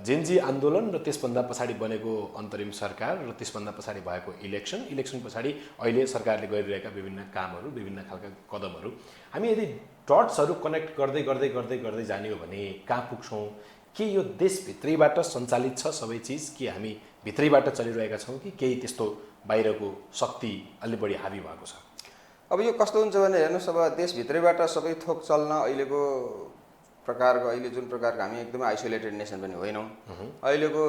जेनजी आन्दोलन र त्यसभन्दा पछाडि बनेको अन्तरिम सरकार र त्यसभन्दा पछाडि भएको इलेक्सन पछाडि अहिले सरकारले गरिरहेका विभिन्न कामहरू, विभिन्न खालका कदमहरू, हामी यदि डट्सहरू कनेक्ट गर्दै गर्दै गर्दै गर्दै जाने हो भने कहाँ पुग्छौँ? के यो देशभित्रैबाट सञ्चालित छ सबै चिज, कि हामी भित्रैबाट चलिरहेका छौँ, कि केही त्यस्तो बाहिरको शक्ति अलि बढी हावी भएको छ? अब यो कस्तो हुन्छ भने हेर्नुहोस्, अब देशभित्रैबाट सबै थोक चल्न अहिलेको प्रकारको, अहिले जुन प्रकारको हामी एकदमै आइसोलेटेड नेसन पनि होइनौँ। अहिलेको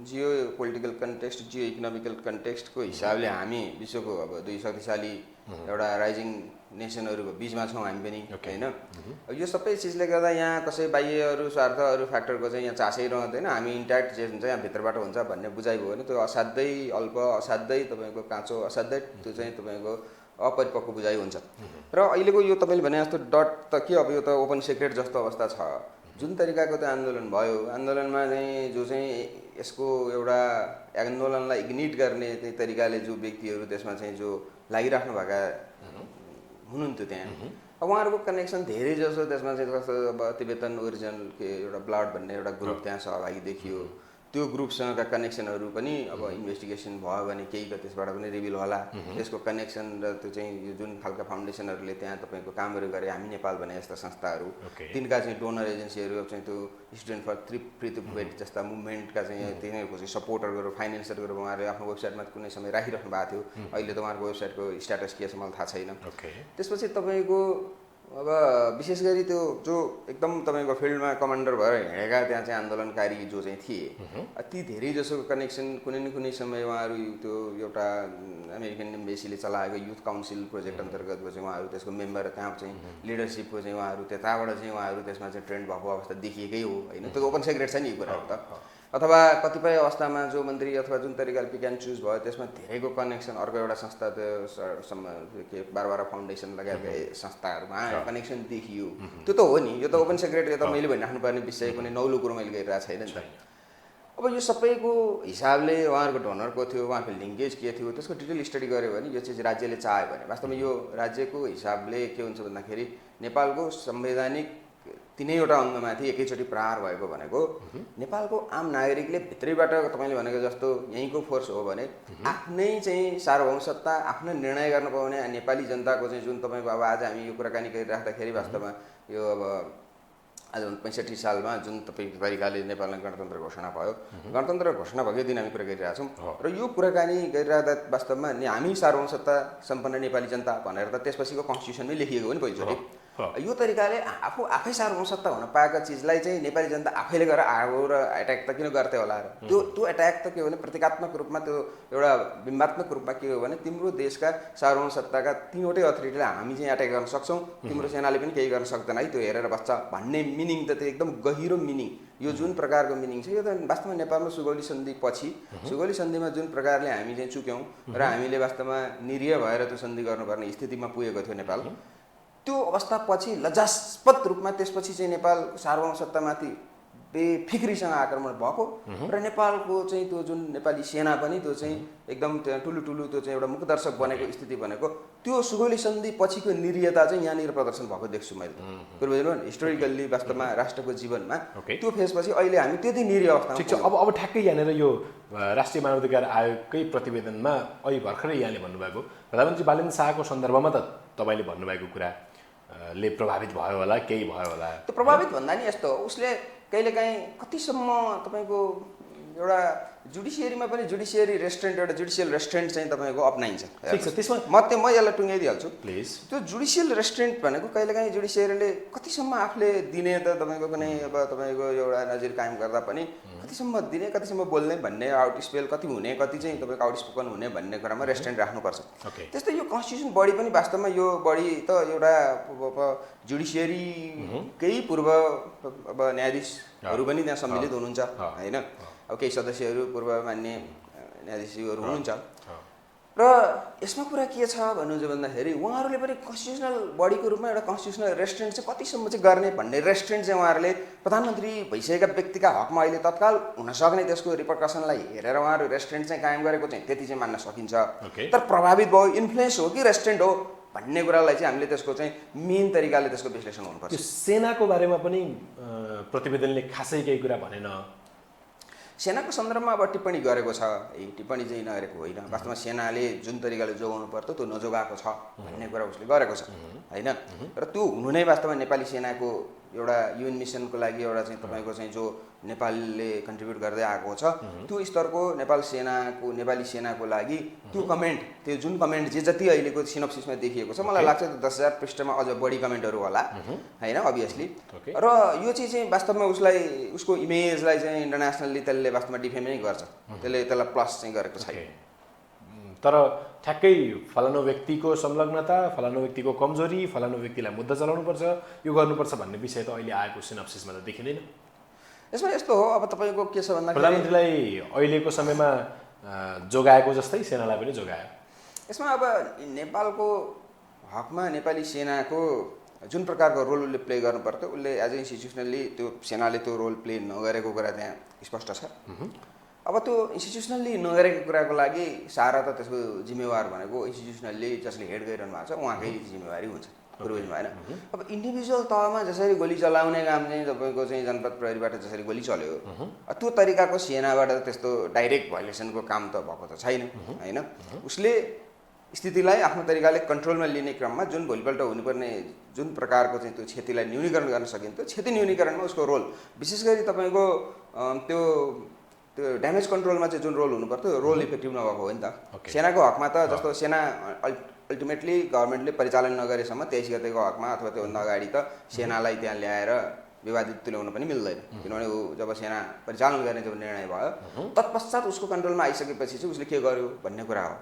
geopolitical context, geo economical कन्टेक्स्टको हिसाबले हामी विश्वको अब 2 शक्तिशाली एउटा राइजिङ नेसनहरूको बिचमा छौँ हामी पनि होइन। यो सबै चिजले गर्दा यहाँ कसै बाह्यहरू स्वार्थहरू फ्याक्टरको चाहिँ यहाँ चासै रहँदैन। हामी इन्ट्याक्ट जे हुन्छ यहाँ भित्रबाट हुन्छ भन्ने बुझाइ भयो भने त्यो असाध्यै अल्प, असाध्यै तपाईँको काँचो, असाध्यै त्यो चाहिँ तपाईँको अपरिपक्व बुझाइ हुन्छ। र अहिलेको यो तपाईँले भने जस्तो डट त के, अब यो त ओपन सिक्रेट जस्तो अवस्था छ। जुन तरिकाको त्यो आन्दोलन भयो, आन्दोलनमा चाहिँ जो चाहिँ यसको एउटा आन्दोलनलाई इग्निट गर्ने त्यही तरिकाले जो व्यक्तिहरू त्यसमा चाहिँ जो लागिराख्नु भएका हुनुहुन्थ्यो त्यहाँ, अब उहाँहरूको कनेक्सन धेरै जसो त्यसमा चाहिँ कस्तो, अब तिब्बतन ओरिजिनल के एउटा ब्लड भन्ने एउटा ग्रुप त्यहाँ सहभागी देखियो। त्यो ग्रुपसँगका कनेक्सनहरू पनि अब इन्भेस्टिगेसन भयो भने केही त त्यसबाट पनि रिभिल होला। त्यसको कनेक्सन र त्यो चाहिँ यो जुन खालका फाउन्डेसनहरूले त्यहाँ तपाईँको कामहरू गरे, हामी नेपाल भने यस्ता संस्थाहरू, तिनका चाहिँ डोनर एजेन्सीहरू चाहिँ त्यो student for free Tibet जस्ता मुभमेन्टका चाहिँ तिनीहरूको चाहिँ सपोर्टरहरू, फाइनेन्सरहरू उहाँहरूले आफ्नो वेबसाइटमा कुनै समय राखिराख्नु भएको थियो। अहिले त उहाँहरूको वेबसाइटको स्ट्याटस के छ मलाई थाहा छैन। त्यसपछि तपाईँको अब विशेष गरी त्यो जो एकदम तपाईँको फिल्डमा कमान्डर भएर हिँडेका त्यहाँ चाहिँ आन्दोलनकारी जो चाहिँ थिए, ती धेरै जसोको कनेक्सन कुनै न कुनै समय उहाँहरू त्यो एउटा अमेरिकन एम्बेसीले चलाएको युथ काउन्सिल प्रोजेक्ट अन्तर्गतको चाहिँ उहाँहरू त्यसको मेम्बर, त्यहाँ चाहिँ लिडरसिपको चाहिँ उहाँहरू त्यताबाट चाहिँ उहाँहरू त्यसमा चाहिँ ट्रेन्ड भएको अवस्था देखिएकै हो होइन। त्यो ओपन सिक्रेट छ नि यो कुराहरू त। अथवा कतिपय अवस्थामा जो मन्त्री अथवा जुन तरिकाले पिक एन्ड चुज भयो त्यसमा धेरैको कनेक्सन अर्को एउटा संस्था त्यो के बारबारा फाउन्डेसन लगायतका संस्थाहरूमा कनेक्सन देखियो। त्यो त हो नि, यो त ओपन सिक्रेट, यो त मैले भनिराख्नुपर्ने विषय कुनै नौलो कुरो मैले गरिरहेको छैन नि त। अब यो सबैको हिसाबले उहाँहरूको डोनरको थियो, उहाँको लिङ्केज के थियो, त्यसको डिटेल स्टडी गऱ्यो भने यो चिज राज्यले चाह्यो भने वास्तवमा यो राज्यको हिसाबले के हुन्छ भन्दाखेरि नेपालको संवैधानिक तिनैवटा अङ्गमाथि एकैचोटि प्रहार भएको भनेको नेपालको आम नागरिकले भित्रैबाट तपाईँले भनेको जस्तो यहीँको फोर्स हो भने आफ्नै चाहिँ सार्वभौमसत्ता, आफ्नो निर्णय गर्न पाउने नेपाली जनताको चाहिँ जुन तपाईँको अब आज हामी यो कुराकानी गरिराख्दाखेरि वास्तवमा यो अब आज 65 सालमा जुन तरिकाले नेपालमा गणतन्त्र घोषणा भयो, गणतन्त्र घोषणा भएको दिन हामी कुरा गरिरहेका छौँ र यो कुराकानी गरिरहँदा वास्तवमा हामी सार्वभौमसत्ता सम्पन्न नेपाली जनता भनेर त त्यसपछिको कन्स्टिट्युसनमै लेखिएको हो नि पहिलोचोटि। यो तरिकाले आफै सार्वभौमसत्ता हुन पाएका चिजलाई चाहिँ नेपाली जनता आफैले गरेर आयो र एट्याक त किन गर्थे होला र त्यो एट्याक त के हो भने प्रतीकात्मक रूपमा, त्यो एउटा बिम्बात्मक रूपमा के हो भने तिम्रो देशका सार्वभौमसत्ताका तीनवटै अथोरिटीलाई हामी चाहिँ एट्याक गर्न सक्छौँ, तिम्रो सेनाले पनि केही गर्न सक्दैन है, त्यो हेरेर बच्चा भन्ने मिनिङ त त्यो एकदम गहिरो मिनिङ, यो जुन प्रकारको मिनिङ छ यो त वास्तवमा नेपालमा सुगौली सन्धि पछि, सुगौली सन्धिमा जुन प्रकारले हामी चाहिँ चुक्यौँ र हामीले वास्तवमा निरीह भएर त्यो सन्धि गर्नुपर्ने स्थितिमा पुगेको थियो नेपाल, त्यो अवस्थापछि लज्जास्पद रूपमा त्यसपछि चाहिँ नेपाल सार्वभौमसत्तामाथि बेफिक्रीसँग आक्रमण भएको र नेपालको चाहिँ त्यो जुन नेपाली सेना पनि त्यो चाहिँ एकदम ठुलो त्यो चाहिँ एउटा मुखदर्शक बनेको स्थिति भनेको त्यो सुगौली सन्धि पछिको निरीहता चाहिँ यहाँनिर प्रदर्शन भएको देख्छु मैले। कुरो बुझ्नु भने हिस्टोरिकल्ली वास्तवमा राष्ट्रको जीवनमा त्यो फेजपछि अहिले हामी त्यति निरीह अवस्थामा। ठिक छ, अब ठ्याक्कै यहाँनिर यो राष्ट्रिय मानवाधिकार आयोगकै प्रतिवेदनमा अहिले भर्खरै यहाँले भन्नुभएको प्रधानमन्त्री बालेन्द्र शाहको सन्दर्भमा त तपाईँले भन्नुभएको कुराले प्रभावित भयो होला, केही भयो होला? त्यो प्रभावित भन्दा नि यस्तो, उसले कहिलेकाहीँ कतिसम्म तपाईँको एउटा जुडिसियरीमा पनि जुडिसियरी रेस्ट्रेन्ट, एउटा जुडिसियल रेस्ट्रेन्ट चाहिँ तपाईँको अप्नाइन्छ। ठिक छ, त्यसमा म यसलाई टुङ्गाइदिइहाल्छु प्लिज। त्यो जुडिसियल रेस्ट्रेन्ट भनेको कहिलेकाहीँ जुडिसियरीले कतिसम्म आफूले दिने त तपाईँको कुनै अब तपाईँको एउटा नजिर कायम गर्दा पनि कतिसम्म दिने, कतिसम्म बोल्ने भन्ने, आउट स्पेल कति हुने, कति चाहिँ तपाईँको आउट स्पोकन हुने भन्ने कुरामा रेस्ट्रेन्ट राख्नुपर्छ। त्यस्तै यो कन्स्टिट्युसन बडी पनि वास्तवमा यो बडी त एउटा जुडिसियरीकै पूर्व अब न्यायाधीशहरू पनि त्यहाँ सम्मिलित हुनुहुन्छ होइन, अब केही सदस्यहरू पूर्व मान्य न्यायाधीशहरू हुनुहुन्छ। र यसमा कुरा के छ भन्नुहुन्छ भन्दाखेरि उहाँहरूले पनि कन्स्टिट्युसनल बडीको रूपमा एउटा कन्स्टिट्युसनल रेस्ट्रेन्ट चाहिँ कतिसम्म चाहिँ गर्ने भन्ने रेस्ट्रेन्ट चाहिँ उहाँहरूले प्रधानमन्त्री भइसकेका व्यक्तिका हकमा अहिले तत्काल हुनसक्ने त्यसको रिपरकसनलाई हेरेर उहाँहरू रेस्ट्रेन्ट चाहिँ कायम गरेको चाहिँ त्यति चाहिँ मान्न सकिन्छ। तर प्रभावित भयो, इन्फ्लुएन्स हो कि रेस्ट्रेन्ट हो भन्ने कुरालाई चाहिँ हामीले त्यसको चाहिँ मेन तरिकाले त्यसको विश्लेषण हुनुपर्छ। सेनाको बारेमा पनि प्रतिवेदनले खासै केही कुरा भनेन। सेनाको सन्दर्भमा अब टिप्पणी गरेको छ, टिप्पणी चाहिँ नगरेको होइन। वास्तवमा सेनाले जुन तरिकाले जोगाउनु पर्थ्यो त्यो नजोगाएको छ भन्ने कुरा उसले गरेको छ होइन। र त्यो हुनु नै वास्तवमा नेपाली सेनाको एउटा युएन मिसनको लागि एउटा चाहिँ तपाईँको चाहिँ जो नेपालले कन्ट्रिब्युट गर्दै आएको छ त्यो स्तरको नेपाली सेनाको लागि त्यो कमेन्ट, त्यो जुन कमेन्ट जति अहिलेको सिनोप्सिसमा देखिएको छ मलाई लाग्छ 10,000 पृष्ठमा अझ बढी कमेन्टहरू होला होइन अभियसली। र यो चाहिँ वास्तवमा उसको इमेजलाई चाहिँ इन्टरनेसनल्ली त्यसले वास्तवमा डिफेम नै गर्छ, त्यसलाई प्लस चाहिँ गरेको छैन। तर ठ्याक्कै फलानु व्यक्तिको संलग्नता, फलानु व्यक्तिको कमजोरी, फलानु व्यक्तिलाई मुद्दा चलाउनुपर्छ, यो गर्नुपर्छ भन्ने विषय त अहिले आएको सिनप्सिसमा त देखिँदैन। यसमा यस्तो हो, अब तपाईँको के छ भन्दा प्रधानमन्त्रीलाई अहिलेको समयमा जोगाएको जस्तै सेनालाई पनि जोगायो। यसमा अब नेपालको हकमा नेपाली सेनाको जुन प्रकारको रोल उसले प्ले गर्नु पर्थ्यो उसले एज ए इन्स्टिट्युसनल्ली त्यो सेनाले त्यो रोल प्ले नगरेको कुरा त्यहाँ स्पष्ट छ। अब त्यो इन्स्टिट्युसनल्ली नगरेको कुराको लागि सारा त त्यसको जिम्मेवार भनेको इन्स्टिट्युसनल्ली जसले हेड गरिरहनु भएको छ उहाँकै जिम्मेवारी हुन्छ, कुरो बुझ्नु भएन। अब इन्डिभिजुअल तहमा जसरी गोली चलाउने काम चाहिँ तपाईँको चाहिँ जनपद प्रहरीबाट जसरी गोली चल्यो त्यो तरिकाको सेनाबाट त्यस्तो डाइरेक्ट भायोलेसनको काम त भएको त छैन होइन। उसले स्थितिलाई आफ्नो तरिकाले कन्ट्रोलमा लिने क्रममा जुन भोलिपल्ट हुनुपर्ने जुन प्रकारको चाहिँ त्यो क्षतिलाई न्यूनीकरण गर्न सकिन्थ्यो, क्षति न्यूनीकरणमा उसको रोल विशेष गरी तपाईँको त्यो ड्यामेज कन्ट्रोलमा चाहिँ जुन रोल हुनुपर्थ्यो रोल इफेक्टिभ नभएको हो नि त। सेनाको हकमा त जस्तो सेना अल्टिमेटली गभर्मेन्टले परिचालन नगरेसम्म 23 गतेको हकमा अथवा त्योभन्दा अगाडि त सेनालाई त्यहाँ ल्याएर विवादित तुल्याउन पनि मिल्दैन, किनभने ऊ जब सेना परिचालन गर्ने जब निर्णय भयो तत्पश्चात उसको कन्ट्रोलमा आइसकेपछि चाहिँ उसले के गर्यो भन्ने कुरा हो।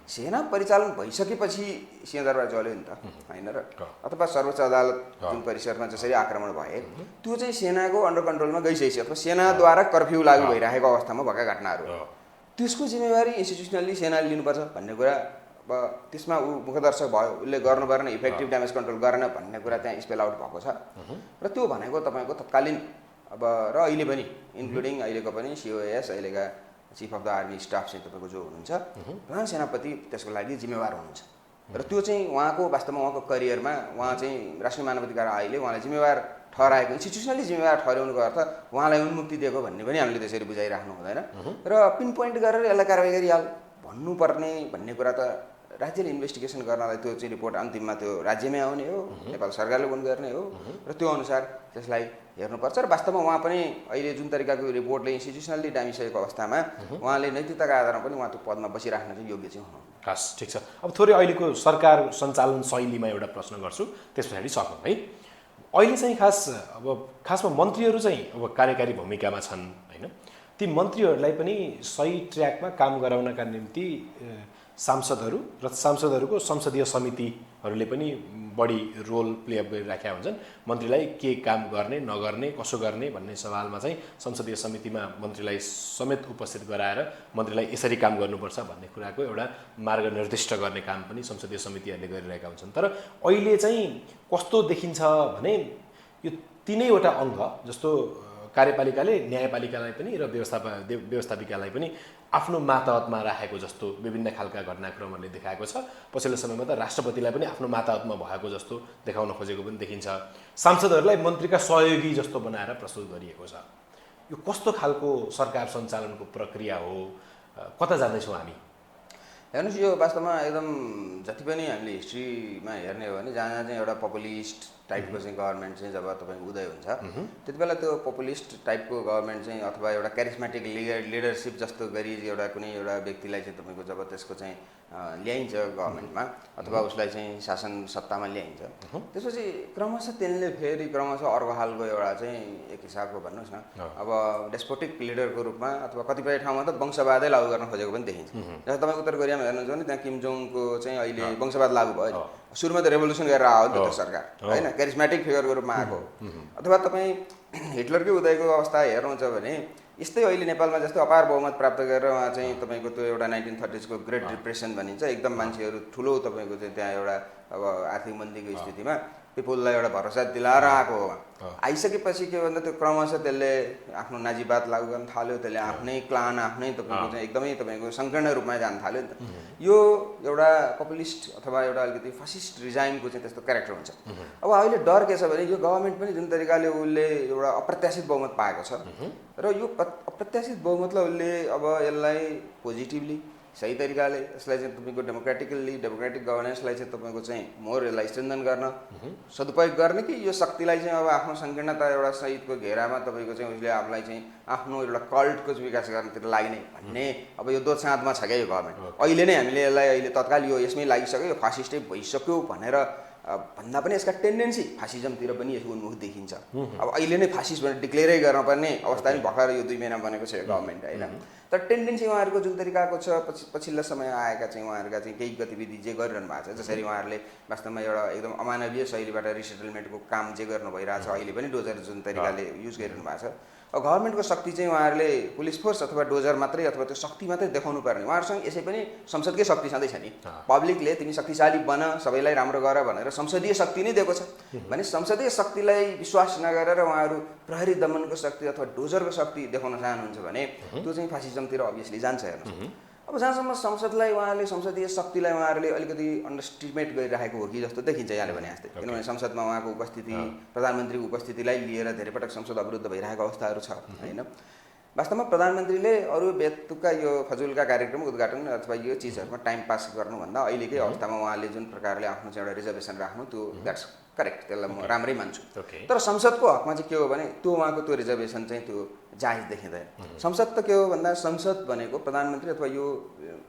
सेना परिचालन भइसकेपछि सिंहदरबार चल्यो नि त होइन र, अथवा सर्वोच्च अदालत जुन परिसरमा जसरी आक्रमण भए त्यो चाहिँ सेनाको अन्डर कन्ट्रोलमा गइसकेपछि अथवा सेनाद्वारा कर्फ्यू लागू भइरहेको अवस्थामा भएका घटनाहरू हो। त्यसको जिम्मेवारी इन्स्टिट्युसनल्ली सेनाले लिनुपर्छ भन्ने कुरा अब त्यसमा ऊ मुखदर्शक भयो, उसले गर्नुपर्ने इफेक्टिभ ड्यामेज कन्ट्रोल गरेन भन्ने कुरा त्यहाँ स्पेल आउट भएको छ। र त्यो भनेको तपाईँको तत्कालीन अब र अहिले पनि इन्क्लुडिङ अहिलेको पनि COAS अहिलेका chief of the army staff चाहिँ तपाईँको जो हुनुहुन्छ प्रधान सेनापति त्यसको लागि जिम्मेवार हुनुहुन्छ। र त्यो चाहिँ उहाँको वास्तवमा उहाँको करियरमा उहाँ चाहिँ राष्ट्रिय मानवाधिकार आयोगले उहाँलाई जिम्मेवार ठहराएको, इन्स्टिट्युसनली जिम्मेवार ठहराउनुको अर्थ उहाँलाई उन्मुक्ति दिएको भन्ने पनि हामीले त्यसरी बुझाइराख्नु हुँदैन। र पिन पोइन्ट गरेर यसलाई कारवाही गरिहाल भन्नुपर्ने भन्ने कुरा त राज्यले इन्भेस्टिगेसन गर्नलाई त्यो चाहिँ रिपोर्ट अन्तिममा त्यो राज्यमै आउने हो, नेपाल सरकारले पनि गर्ने हो र त्यो अनुसार त्यसलाई हेर्नुपर्छ। र वास्तवमा उहाँ पनि अहिले जुन तरिकाको रिपोर्टले इन्स्टिट्युसनल्ली डामिसकेको अवस्थामा उहाँले नैतिकताका आधारमा पनि उहाँ त्यो पदमा बसिराख्न चाहिँ योग्य चाहिँ हुनु। खास ठिक छ। अब थोरै अहिलेको सरकार सञ्चालन शैलीमा एउटा प्रश्न गर्छु, त्यस पछाडि सकौँ है। अहिले चाहिँ खासमा मन्त्रीहरू चाहिँ अब कार्यकारी भूमिकामा छन् होइन, ती मन्त्रीहरूलाई पनि सही ट्र्याकमा काम गराउनका निम्ति सांसदहरू र सांसदहरूको संसदीय समितिहरूले पनि बढी रोल प्ले अप गरिराखेका हुन्छन्। मन्त्रीलाई के काम गर्ने नगर्ने कसो गर्ने भन्ने सवालमा चाहिँ संसदीय समितिमा मन्त्रीलाई समेत उपस्थित गराएर मन्त्रीलाई यसरी काम गर्नुपर्छ भन्ने कुराको एउटा मार्ग निर्दिष्ट गर्ने काम पनि संसदीय समितिहरूले गरिरहेका हुन्छन्। तर अहिले चाहिँ कस्तो देखिन्छ भने यो तीनैवटा अङ्ग जस्तो कार्यपालिकाले न्यायपालिकालाई पनि र व्यवस्थापिकालाई पनि आफ्नो मातहतमा राखेको जस्तो विभिन्न खालका घटनाक्रमहरूले देखाएको छ। पछिल्लो समयमा त राष्ट्रपतिलाई पनि आफ्नो मातहतमा भएको जस्तो देखाउन खोजेको पनि देखिन्छ। सांसदहरूलाई मन्त्रीका सहयोगी जस्तो बनाएर प्रस्तुत गरिएको छ। यो कस्तो खालको सरकार सञ्चालनको प्रक्रिया हो, कता जाँदैछौँ हामी? हेर्नुहोस्, यो वास्तवमा एकदम जति पनि हामीले हिस्ट्रीमा हेर्ने हो भने जहाँ चाहिँ एउटा पपुलिस्ट टाइपको चाहिँ गभर्मेन्ट चाहिँ जब तपाईँको उदय हुन्छ त्यति बेला त्यो पपुलिस्ट टाइपको गभर्मेन्ट चाहिँ अथवा एउटा क्यारिस्मेटिक लिडरसिप जस्तो गरी एउटा कुनै एउटा व्यक्तिलाई चाहिँ तपाईँको जब त्यसको चाहिँ ल्याइन्छ गभर्मेन्टमा अथवा उसलाई चाहिँ शासन सत्तामा ल्याइन्छ त्यसपछि क्रमशः त्यसले फेरि क्रमशः अर्को खालको एउटा चाहिँ एक हिसाबको भन्नुहोस् न अब डेस्पोटिक लिडरको रूपमा अथवा कतिपय ठाउँमा त वंशवादै लागू गर्न खोजेको पनि देखिन्छ। जस्तो तपाईँ उत्तर कोरियामा हेर्नुहुन्छ भने त्यहाँ किम जोङको चाहिँ अहिले वंशवाद लागू भयो। सुरुमा त रेभोल्युसन गरेर आयो नि त सरकार होइन, क्यारिस्मेटिक फिगरको रूपमा आएको। अथवा तपाईँ हिटलरकै उदयको अवस्था हेर्नुहुन्छ भने यस्तै अहिले नेपालमा जस्तो अपार बहुमत प्राप्त गरेर उहाँ चाहिँ तपाईँको त्यो एउटा 1930s को ग्रेट डिप्रेसन भनिन्छ एकदम मान्छेहरू ठुलो तपाईँको चाहिँ त्यहाँ एउटा अब आर्थिक मन्दीको स्थितिमा पिपुललाई एउटा भरोसा दिलाएर आएको हो आइसकेपछि के भन्दा त्यो क्रमशः त्यसले आफ्नो नाजीवाद लागू गर्न थाल्यो त्यसले आफ्नै क्लान आफ्नै तपाईँको चाहिँ एकदमै तपाईँको सङ्कीर्ण रूपमा जान थाल्यो नि त यो एउटा पपुलिस्ट अथवा एउटा अलिकति फासिस्ट रिजाइमको चाहिँ त्यस्तो क्यारेक्टर हुन्छ अब अहिले डर के छ भने यो गभर्मेन्ट पनि जुन तरिकाले उसले एउटा अप्रत्याशित बहुमत पाएको छ र यो अप्रत्याशित बहुमतलाई उसले अब यसलाई पोजिटिभली सही तरिकाले यसलाई चाहिँ तपाईँको डेमोक्रेटिक गभर्नेन्सलाई चाहिँ तपाईँको चाहिँ मोर यसलाई स्ट्रेन्थन गर्न सदुपयोग गर्ने कि यो शक्तिलाई चाहिँ अब आफ्नो सङ्कीर्णता एउटा सहितको घेरामा तपाईँको चाहिँ उसले आफूलाई चाहिँ आफ्नो एउटा कल्टको विकास गर्नतिर लाग्ने भन्ने अब यो दोधसाँधमा छ क्या यो गभर्मेन्ट अहिले नै हामीले यसलाई अहिले तत्काल यो यसमै लागिसक्यो यो फासिस्टै भइसक्यो भनेर भन्दा पनि यसका टेन्डेन्सी फासिजमतिर पनि यसको उन्मुख देखिन्छ अब अहिले नै फासिस्ट भनेर डिक्लेयरै गर्नुपर्ने अवस्था पनि भर्खर यो 2 महिना बनेको छ यो गभर्मेन्ट होइन तर टेन्डेन्सी उहाँहरूको जुन तरिकाको छ पछिल्लो समय आएका चाहिँ उहाँहरूका चाहिँ केही गतिविधि जे गरिरहनु भएको छ जसरी उहाँहरूले वास्तवमा एउटा एकदम अमानवीय शैलीबाट रिसेटलमेन्टको काम जे गर्नु भइरहेको छ अहिले पनि डोजर जुन तरिकाले युज गरिरहनु भएको छ अब गभर्मेन्टको शक्ति चाहिँ उहाँहरूले पुलिस फोर्स अथवा डोजर मात्रै अथवा त्यो शक्ति मात्रै देखाउनु पर्ने उहाँहरूसँग यसै पनि संसदकै शक्ति छँदैछ नि पब्लिकले तिमी शक्तिशाली बन सबैलाई राम्रो गर भनेर संसदीय शक्ति नै दिएको छ भने संसदीय शक्तिलाई विश्वास नगरेर उहाँहरू प्रहरी दमनको शक्ति अथवा डोजरको शक्ति देखाउन चाहनुहुन्छ भने त्यो चाहिँ फासिजमतिर अभियसली जान्छ हेर्नुहोस् अब जहाँसम्म संसदलाई उहाँले संसदीय शक्तिलाई उहाँहरूले अलिकति अन्डरस्टिमेट गरिराखेको हो कि जस्तो देखिन्छ यहाँले भने जस्तै किनभने संसदमा उहाँको उपस्थिति प्रधानमन्त्रीको उपस्थितिलाई लिएर धेरै पटक संसद अवरुद्ध भइरहेको अवस्थाहरू छ होइन वास्तवमा प्रधानमन्त्रीले अरू बेतुका यो फजुलका कार्यक्रम उद्घाटन अथवा यो चिजहरूमा टाइम पास गर्नुभन्दा अहिलेकै अवस्थामा उहाँले जुन प्रकारले आफ्नो चाहिँ एउटा रिजर्भेसन राख्नु त्यो द्याट्स करेक्ट त्यसलाई म राम्रै मान्छु तर संसदको हकमा चाहिँ के हो भने त्यो उहाँको त्यो रिजर्भेसन चाहिँ त्यो जायज देखिँदैन संसद त के हो भन्दा संसद भनेको प्रधानमन्त्री अथवा यो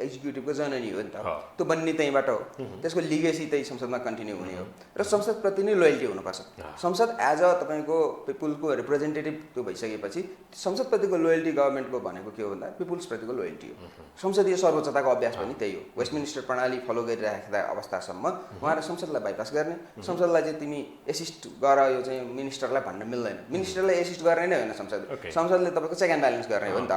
एक्जिक्युटिभको जननी हो नि त त्यो बन्ने त्यहीँबाट हो त्यसको लिगेसी त्यही संसदमा कन्टिन्यू हुने हो र संसदप्रति नै लोयल्टी हुनुपर्छ संसद एज अ तपाईँको पिपुलको रिप्रेजेन्टेटिभ त्यो भइसकेपछि संसदप्रतिको लोयल्टी गभर्मेन्टको भनेको के हो भन्दा पिपुल्सप्रतिको लोयल्टी हो संसदीय सर्वोच्चताको अभ्यास पनि त्यही हो वेस्टमिनिस्टर प्रणाली फलो गरिराखेका अवस्थासम्म उहाँले संसदलाई बाइपास गर्ने संसदलाई चाहिँ तिमी एसिस्ट गर यो चाहिँ मिनिस्टरलाई भन्न मिल्दैन मिनिस्टरलाई एसिस्ट गर्ने नै होइन संसदले तपाईँको चेक एन्ड ब्यालेन्स गर्ने हो नि त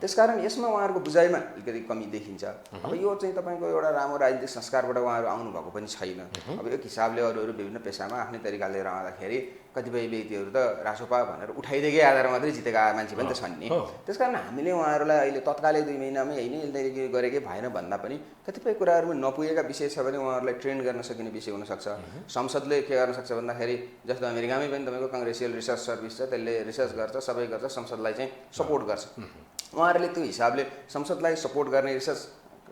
त्यसकारण यसमा उहाँहरूको बुझाइमा अलिकति कमी देखिन्छ अब यो चाहिँ तपाईँको एउटा राम्रो राजनीतिक संस्कारबाट उहाँहरू आउनुभएको पनि छैन अब एक हिसाबले अरू विभिन्न पेसामा आफ्नै तरिकाले रहँदाखेरि कतिपय व्यक्तिहरू त रासोपा भनेर उठाइदिएकै आधारमा मात्रै जितेका मान्छे पनि त छन् नि त्यसकारण हामीले उहाँहरूलाई अहिले तत्कालै 2 महिनामै होइन यसले गरेकै भएन भन्दा पनि कतिपय कुराहरूमा नपुगेका विषय छ भने उहाँहरूलाई ट्रेन गर्न सकिने विषय हुनसक्छ संसदले के गर्न सक्छ भन्दाखेरि जस्तो अमेरिकामै पनि तपाईँको कङ्ग्रेसियल रिसर्च सर्भिस छ त्यसले रिसर्च गर्छ सबै गर्छ संसदलाई चाहिँ सपोर्ट गर्छ उहाँहरूले त्यो हिसाबले संसदलाई सपोर्ट गर्ने रिसर्च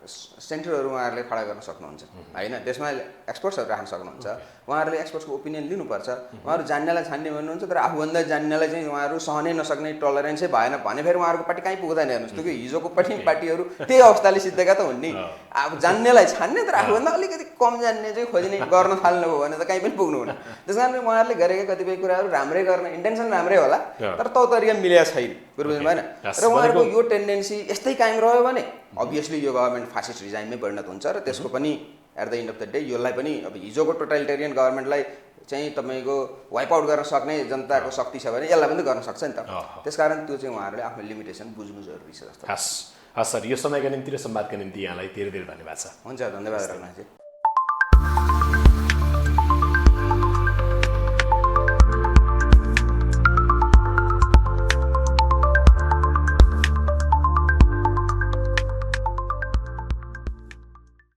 सेन्टरहरू उहाँहरूले खडा गर्न सक्नुहुन्छ होइन त्यसमा एक्सपर्ट्सहरू राख्न सक्नुहुन्छ उहाँहरूले एक्सपर्ट्सको ओपिनियन लिनुपर्छ उहाँहरू जान्नेलाई छान्ने भन्नुहुन्छ तर आफूभन्दा जान्नेलाई चाहिँ उहाँहरू सहनै नसक्ने टलरेन्सै भएन भने फेरि उहाँहरूको पार्टी कहीँ पुग्दैन हेर्नुहोस् त्यो कि हिजोको पनि पार्टीहरू त्यही अवस्थाले सिद्धेका त हुन् नि अब जान्नेलाई छान्ने तर आफूभन्दा अलिकति कम जान्ने चाहिँ खोज्ने गर्न थाल्नुभयो भने त कहीँ पनि पुग्नु हुन्न त्यस कारण उहाँहरूले गरेका कतिपय कुराहरू राम्रै गर्न इन्टेन्सन राम्रै होला तर तौ तरिका मिलेको छैन बुझ्नु भएन र उहाँहरूको यो टेन्डेन्सी यस्तै कायम रह्यो भने अभियसली यो गभर्मेन्ट फासिस्ट रिजाइममै परिणत हुन्छ र त्यसको पनि at the end of the day यसलाई पनि अब हिजोको टोटलिटेरियन गभर्मेन्टलाई चाहिँ तपाईँको वाइप आउट गर्न सक्ने जनताको शक्ति छ भने यसलाई पनि गर्न सक्छ नि त त्यसकारण त्यो चाहिँ उहाँहरूले आफ्नो लिमिटेसन बुझ्नु जरुरी छ जस्तो हस् सर यो समयका निम्ति र संवादका निम्ति यहाँलाई धेरै धेरै धन्यवाद छ हुन्छ धन्यवाद रघुनाथजी